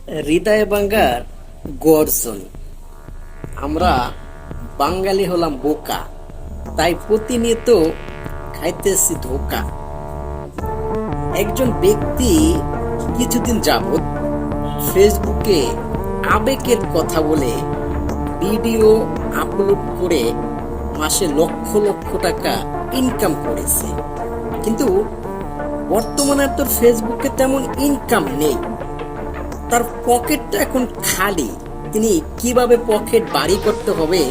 হৃদয় ভাঙ্গার গর্জন। আমরা বাঙালি হলাম বোকা, তাই প্রতিনিয়ত খাইতেছি ধোকা। একজন ব্যক্তি কিছুদিন যাবত ফেসবুকে আবেগের কথা বলে ভিডিও আপলোড করে মাসে লক্ষ লক্ষ টাকা ইনকাম করেছে। কিন্তু বর্তমানে আর তোর ফেসবুকে তেমন ইনকাম নেই, তার পকেটটা এখন খালি। তিনি কিভাবে পকেট বাড়ি করতে হবে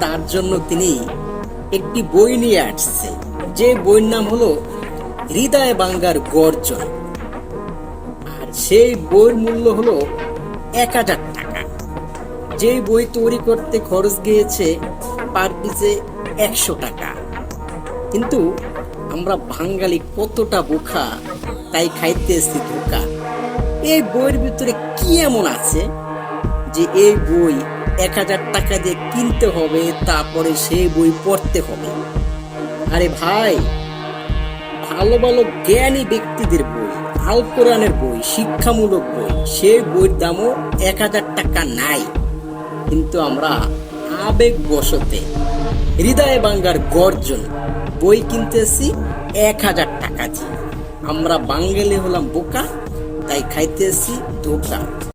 তার জন্য তিনি একটি বই নিয়ে আসছে, যে বইয়ের নাম হলো হৃদয় ভাঙ্গার গর্জন। আর সেই বইয়ের মূল্য হলো 1000 টাকা। যে বই তৈরি করতে খরচ গিয়েছে পার পিছে 100 টাকা। কিন্তু আমরা বাঙালি কতটা বোকা, তাই খাইতেছি ধোকা। এই বইয়ের ভিতরে কি এমন আছে যে এই বই 1000 টাকা দিয়ে কিনতে হবে, তারপরে সেই বই পড়তে হবে? আরে ভাই, ভালো ভালো জ্ঞানী ব্যক্তিদের বই, আল কোরআনের বই, শিক্ষামূলক বই, সেই বইয়ের দামও 1000 টাকা নাই। কিন্তু আমরা আবেগ বশতে হৃদয় ভাঙ্গার গর্জন বই কিনতেছি 1000 টাকা দিয়ে। আমরা বাঙালি হলাম বোকা, তাই খাইতেছি ধোকা।